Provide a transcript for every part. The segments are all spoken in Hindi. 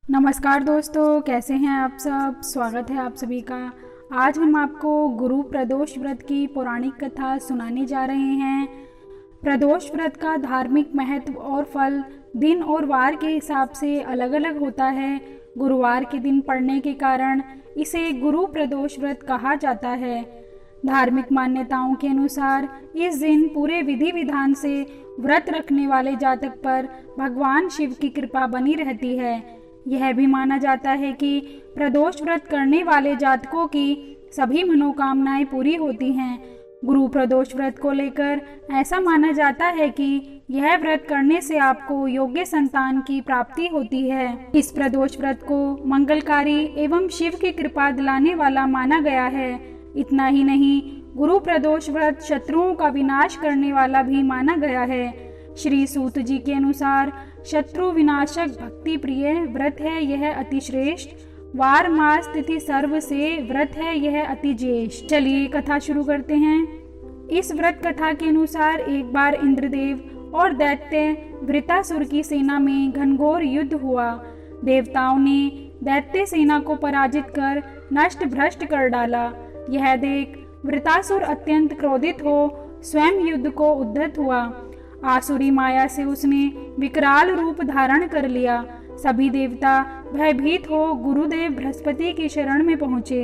नमस्कार दोस्तों, कैसे हैं आप सब। स्वागत है आप सभी का। आज हम आपको गुरु प्रदोष व्रत की पौराणिक कथा सुनाने जा रहे हैं। प्रदोष व्रत का धार्मिक महत्व और फल दिन और वार के हिसाब से अलग अलग होता है। गुरुवार के दिन पड़ने के कारण इसे गुरु प्रदोष व्रत कहा जाता है। धार्मिक मान्यताओं के अनुसार इस दिन पूरे विधि विधान से व्रत रखने वाले जातक पर भगवान शिव की कृपा बनी रहती है। यह भी माना जाता है कि प्रदोष व्रत करने वाले जातकों की सभी मनोकामनाएं पूरी होती हैं। गुरु प्रदोष व्रत को लेकर ऐसा माना जाता है कि यह व्रत करने से आपको योग्य संतान की प्राप्ति होती है। इस प्रदोष व्रत को मंगलकारी एवं शिव की कृपा दिलाने वाला माना गया है। इतना ही नहीं, गुरु प्रदोष व्रत शत्रुओं का विनाश करने वाला भी माना गया है। श्री सूत जी के अनुसार शत्रु विनाशक भक्ति प्रिय व्रत है यह अति श्रेष्ठ। वार मास तिथि सर्व से व्रत है यह अति ज्येष्ठ। चलिए कथा शुरू करते हैं। इस व्रत कथा के अनुसार एक बार इंद्रदेव और दैत्य वृतासुर की सेना में घनघोर युद्ध हुआ। देवताओं ने दैत्य सेना को पराजित कर नष्ट भ्रष्ट कर डाला। यह देख वृतासुर अत्यंत क्रोधित हो स्वयं युद्ध को उद्धत हुआ। आसुरी माया से उसने विकराल रूप धारण कर लिया। सभी देवता भयभीत हो गुरुदेव बृहस्पति की शरण में पहुँचे।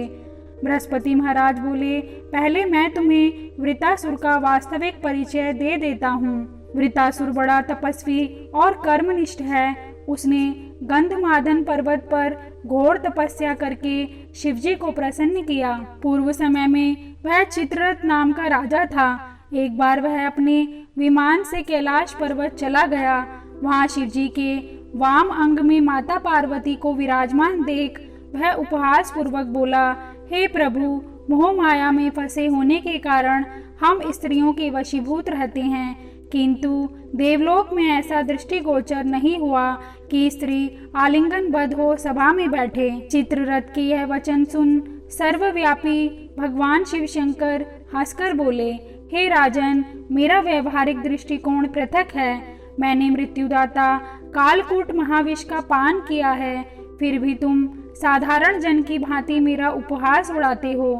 बृहस्पति महाराज बोले, पहले मैं तुम्हें वृतासुर का वास्तविक परिचय दे देता हूँ। वृतासुर बड़ा तपस्वी और कर्मनिष्ठ है। उसने गंधमादन पर्वत पर घोर तपस्या करके शिवजी को प्रसन्न किया। पूर्व समय में वह चित्ररथ नाम का राजा था। एक बार वह अपने विमान से कैलाश पर्वत चला गया। वहां शिवजी के वाम अंग में माता पार्वती को विराजमान देख वह उपहास पूर्वक बोला, हे प्रभु, मोह माया में फंसे होने के कारण हम स्त्रियों के वशीभूत रहते हैं, किंतु देवलोक में ऐसा दृष्टिगोचर नहीं हुआ कि स्त्री आलिंगनबद्ध हो सभा में बैठे। चित्ररथ के यह वचन सुन सर्वव्यापी भगवान शिव शंकर हंसकर बोले, हे राजन, मेरा व्यवहारिक दृष्टिकोण पृथक है। मैंने मृत्युदाता कालकूट महाविष का पान किया है, फिर भी तुम साधारण जन की भांति मेरा उपहास उड़ाते हो।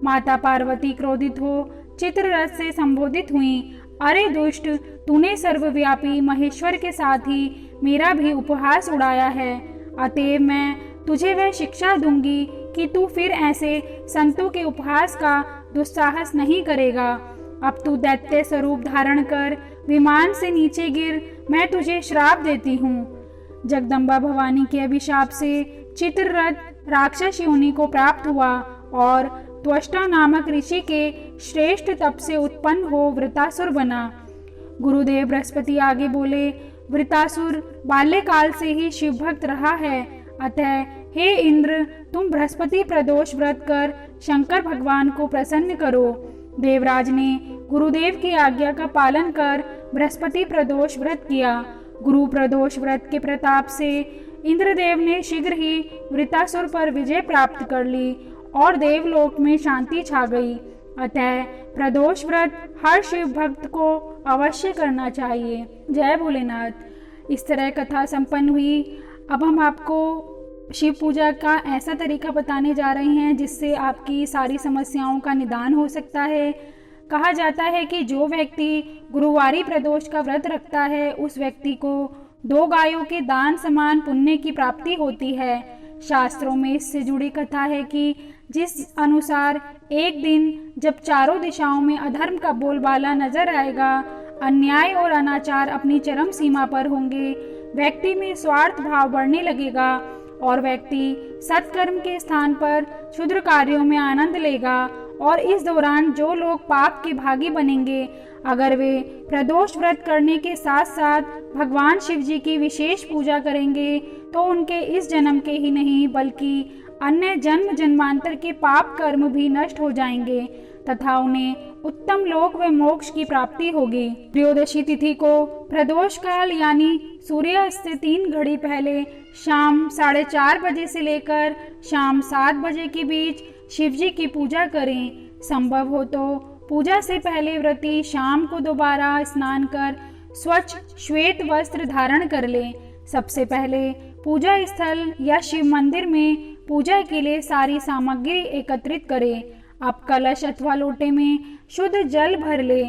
माता पार्वती क्रोधित हो चित्ररथ से संबोधित हुई, अरे दुष्ट, तूने सर्वव्यापी महेश्वर के साथ ही मेरा भी उपहास उड़ाया है। अतएव मैं तुझे वह शिक्षा दूंगी कि तू फिर ऐसे संतों के उपहास का दुस्साहस नहीं करेगा। अब तू दैत्य स्वरूप धारण कर विमान से नीचे गिर, मैं तुझे श्राप देती हूँ। जगदम्बा भवानी के अभिशाप से चित्ररथ राक्षस योनि को प्राप्त हुआ और त्वष्टा नामक ऋषि के श्रेष्ठ तप से उत्पन्न हो वृतासुर बना। गुरुदेव बृहस्पति आगे बोले, वृतासुर बाल्यकाल से ही शिव भक्त रहा है, अतः हे इंद्र, तुम बृहस्पति प्रदोष व्रत कर शंकर भगवान को प्रसन्न करो। देवराज ने गुरुदेव की आज्ञा का पालन कर बृहस्पति प्रदोष व्रत किया। गुरु प्रदोष व्रत के प्रताप से इंद्रदेव ने शीघ्र ही वृतासुर पर विजय प्राप्त कर ली और देवलोक में शांति छा गई। अतः प्रदोष व्रत हर शिव भक्त को अवश्य करना चाहिए। जय भोलेनाथ। इस तरह कथा संपन्न हुई। अब हम आपको शिव पूजा का ऐसा तरीका बताने जा रहे हैं जिससे आपकी सारी समस्याओं का निदान हो सकता है। कहा जाता है कि जो व्यक्ति गुरुवारी प्रदोष का व्रत रखता है उस व्यक्ति को 2 गायों के दान समान पुण्य की प्राप्ति होती है। शास्त्रों में इससे जुड़ी कथा है कि जिस अनुसार एक दिन जब चारों दिशाओं में अधर्म का बोलबाला नजर आएगा, अन्याय और अनाचार अपनी चरम सीमा पर होंगे, व्यक्ति में स्वार्थ भाव बढ़ने लगेगा और व्यक्ति सत्कर्म के स्थान पर क्षुद्र कार्यों में आनंद लेगा। और इस दौरान जो लोग पाप के भागी बनेंगे, अगर वे प्रदोष व्रत करने के साथ साथ भगवान शिव जी की विशेष पूजा करेंगे, तो उनके इस जन्म के ही नहीं बल्कि अन्य जन्म जन्मांतर के पाप कर्म भी नष्ट हो जाएंगे तथा उन्हें उत्तम लोक व मोक्ष की प्राप्ति होगी। त्रयोदशी तिथि को प्रदोष काल यानी सूर्यास्त से 3 घड़ी पहले शाम 4:30 बजे से लेकर शाम 7 बजे के बीच शिवजी की पूजा करें। संभव हो तो पूजा से पहले व्रती शाम को दोबारा स्नान कर स्वच्छ श्वेत वस्त्र धारण कर ले। सबसे पहले पूजा स्थल या शिव मंदिर में पूजा के लिए सारी सामग्री एकत्रित करें। अब कलश अथवा लोटे में शुद्ध जल भर ले।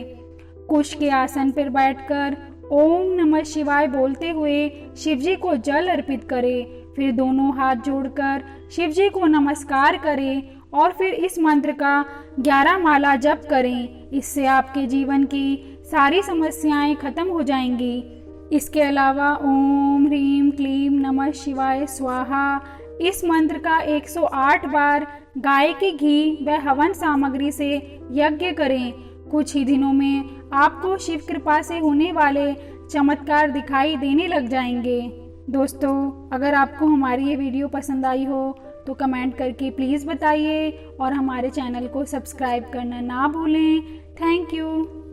कुश के आसन पर बैठकर ओम नमः शिवाय बोलते हुए शिवजी को जल अर्पित करें। फिर दोनों हाथ जोड़कर शिवजी को नमस्कार करें और फिर इस मंत्र का 11 माला जप करें। इससे आपके जीवन की सारी समस्याएं खत्म हो जाएंगी। इसके अलावा ओम ह्रीम क्लीम नमः शिवाय स्वाहा इस मंत्र का 108 बार गाय के घी व हवन सामग्री से यज्ञ करें। कुछ ही दिनों में आपको शिव कृपा से होने वाले चमत्कार दिखाई देने लग जाएंगे। दोस्तों, अगर आपको हमारी ये वीडियो पसंद आई हो तो कमेंट करके प्लीज़ बताइए और हमारे चैनल को सब्सक्राइब करना ना भूलें। Thank you.